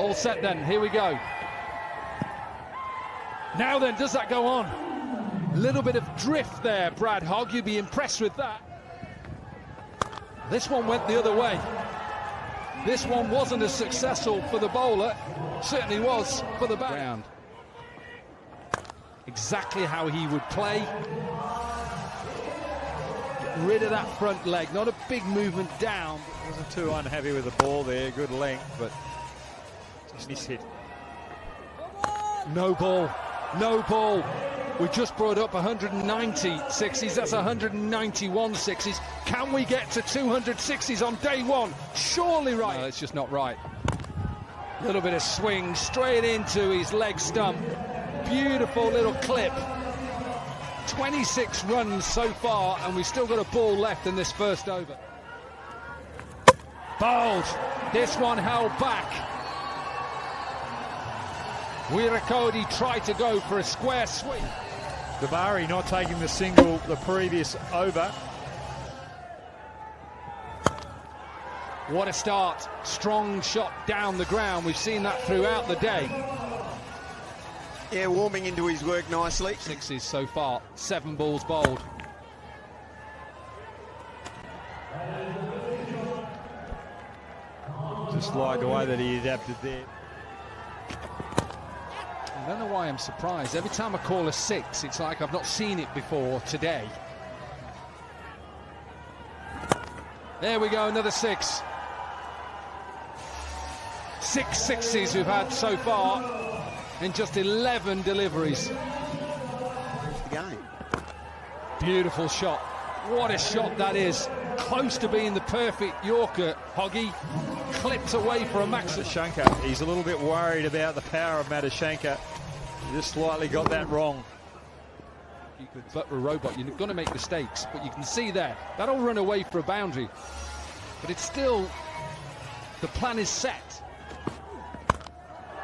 All set then, here we go. Now then, does that go on? Little bit of drift there, Brad Hogg, you'd be impressed with that. This one went the other way. This one wasn't as successful for the bowler, certainly was for the background. Exactly how he would play. Get rid of that front leg, not a big movement down. Wasn't too unhappy with the ball there, good length, but just miss hit. No ball, no ball. We just brought up 190 sixes, that's 191 sixes. Can we get to 200 sixes on day one? Surely right. No, it's just not right. Little bit of swing straight into his leg stump. Beautiful little clip. 26 runs so far, and we've still got a ball left in this first over. Bowled. This one held back. Virakode tried to go for a square sweep. Dabari not taking the single the previous over. What a start. Strong shot down the ground. We've seen that throughout the day. Yeah, warming into his work nicely. Sixes so far, 7 balls bowled. Just like the way that he adapted there. I don't know why I'm surprised. Every time I call a 6, it's like I've not seen it before today. There we go, another 6. 6 sixes we've had so far in just 11 deliveries. The game. Beautiful shot. What a shot that is. Close to being the perfect Yorker, Hoggy. Clipped away for a maximum. Madushanka, he's a little bit worried about the power of Madushanka. He just slightly got that wrong. You could, but a robot, you're going to make mistakes, but you can see there, that'll run away for a boundary. But it's still, the plan is set.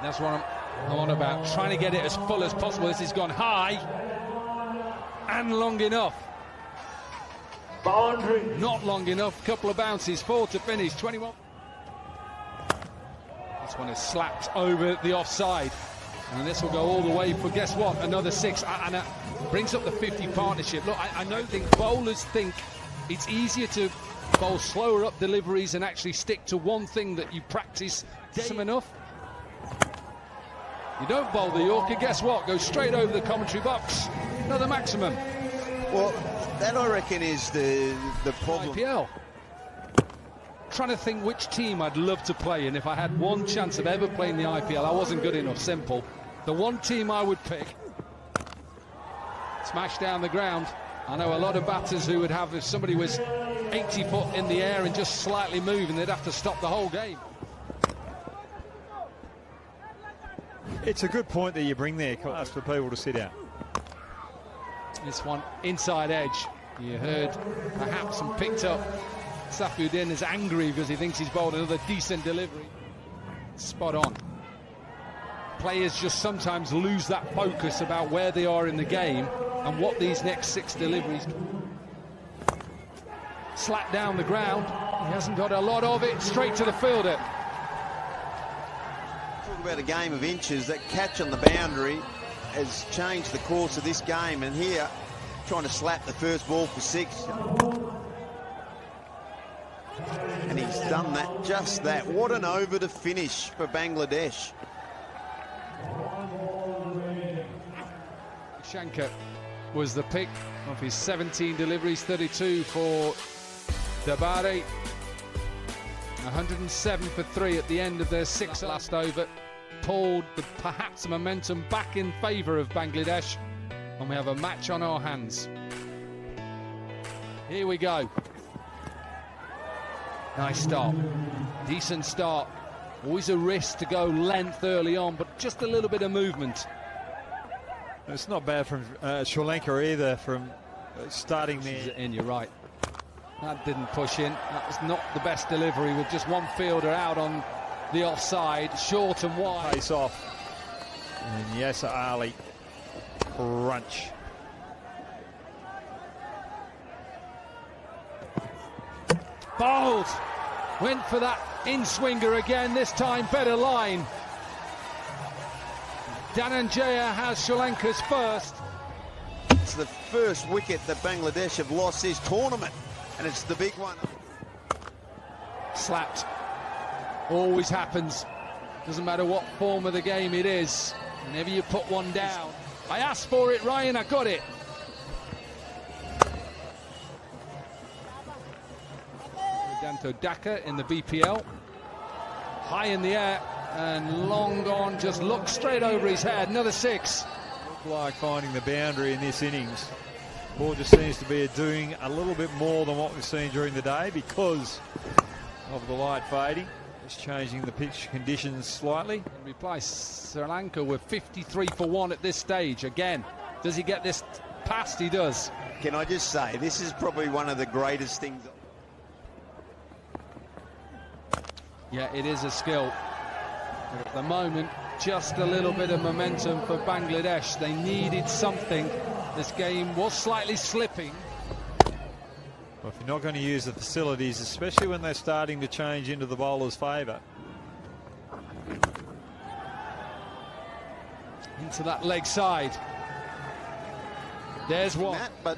That's what I'm on about, trying to get it as full as possible. This has gone high and long enough. Boundary. Not long enough, couple of bounces, 4 to finish, 21. This one is slapped over the offside. And this will go all the way for, guess what, another 6. And it brings up the 50 partnership. Look, I know bowlers think it's easier to bowl slower up deliveries and actually stick to one thing that you practice enough. You don't bowl the Yorker, guess what? Go straight over the commentary box. Another maximum. Well, that I reckon is the problem. IPL. Trying to think which team I'd love to play in if I had one chance of ever playing the IPL. I wasn't good enough, simple. The one team I would pick. Smash down the ground. I know a lot of batters who would have, if somebody was 80 foot in the air and just slightly moving, they'd have to stop the whole game. It's a good point that you bring there, class, for people to sit out. This one inside edge. You heard perhaps and picked up Saifuddin is angry because he thinks he's bowled another decent delivery. Spot on. Players just sometimes lose that focus about where they are in the game and what these next 6 deliveries. Slap down the ground. He hasn't got a lot of it. Straight to the fielder. Talk about a game of inches. That catch on the boundary has changed the course of this game. And here, trying to slap the first ball for 6. And he's done that, just that. What an over to finish for Bangladesh. Shankar was the pick of his 17 deliveries, 32 for Dabari. 107 for 3 at the end of their 6 last over. Pulled perhaps the momentum back in favour of Bangladesh. And we have a match on our hands. Here we go. Nice start. Decent start. Always a risk to go length early on, but just a little bit of movement. It's not bad from Sri Lanka either, from starting there. And you're right. That didn't push in. That was not the best delivery with just one fielder out on the offside, short and wide. Face off. And Yasser Ali, crunch. Bowled. Went for that in-swinger again, this time better line. Dhananjaya has Sri Lanka's first. It's the first wicket that Bangladesh have lost this tournament, and it's the big one. Slapped. Always happens. Doesn't matter what form of the game it is. Whenever you put one down. I asked for it, Ryan, I got it. Danto Dhaka in the BPL. High in the air and long gone, just looked straight over his head. Another six. Like finding the boundary in this innings. Ball just seems to be doing a little bit more than what we've seen during the day because of the light fading. Just changing the pitch conditions slightly. In reply, Sri Lanka were 53 for 1 at this stage. Again, does he get this past? He does. Can I just say, this is probably one of the greatest things. Yeah, it is a skill. But at the moment, just a little bit of momentum for Bangladesh. They needed something. This game was slightly slipping. Well, if you're not going to use the facilities, especially when they're starting to change into the bowler's favour. Into that leg side. There's one. But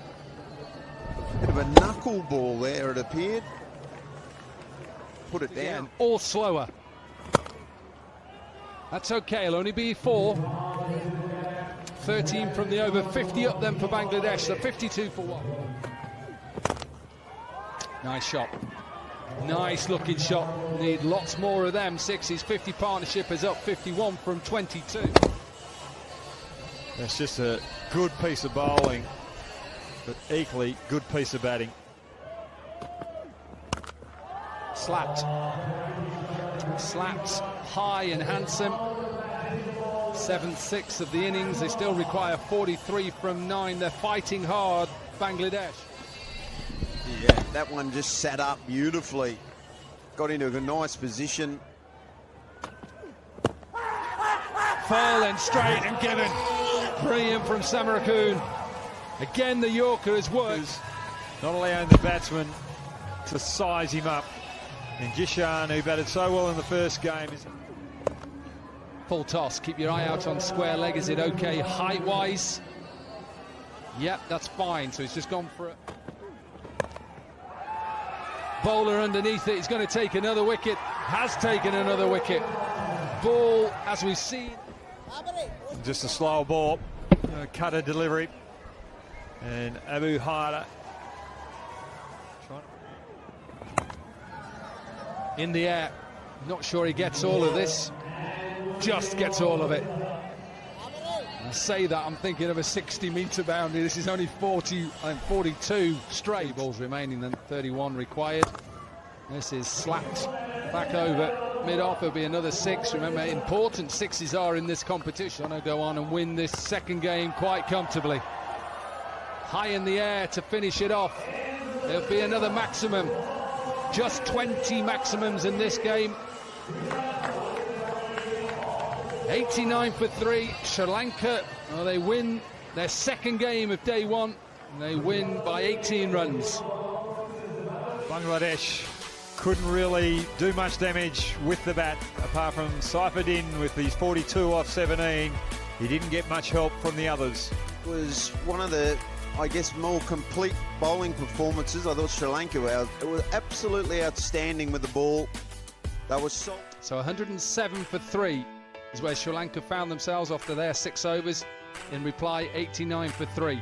a bit of a knuckle ball there, it appeared. Put it down. All slower. That's okay, it'll only be 4. 13 from the over, 50 up then for Bangladesh, so 52 for 1. Nice shot. Nice looking shot. Need lots more of them. 6's 50 partnership is up 51 from 22. That's just a good piece of bowling, but equally good piece of batting. Slapped. Slapped high and handsome. 7-6 of the innings. They still require 43 from 9. They're fighting hard, Bangladesh. Yeah, that one just sat up beautifully. Got into a nice position. Full and straight and given. Brilliant from Samarakun. Again, the Yorker has worked. Not allowing the batsman to size him up. And Jishan, who batted so well in the first game, is full toss. Keep your eye out on square leg. Is it okay height-wise? Yep, that's fine. So he's just gone for it. Bowler underneath it. He's going to take another wicket. Has taken another wicket. Ball, as we've seen. just a slow ball, cutter delivery. And Abu Hara in the air. Not sure he gets all of this. Just gets all of it. I say that, I'm thinking of a 60-metre boundary. This is only 40 and 42 straight balls remaining than 31 required. This is slapped back over mid-off. It'll be another 6. Remember, important 6s are in this competition. Going to go on and win this second game quite comfortably. High in the air to finish it off. There'll be another maximum. Just 20 maximums in this game. 89 for 3. Sri Lanka, well, they win their second game of day one. And they win by 18 runs. Bangladesh couldn't really do much damage with the bat, apart from Saifuddin with his 42 off 17. He didn't get much help from the others. It was one of the, I guess, more complete bowling performances. I thought Sri Lanka were absolutely outstanding with the ball. That was so 107 for 3 is where Sri Lanka found themselves after their 6 overs. In reply, 89 for 3.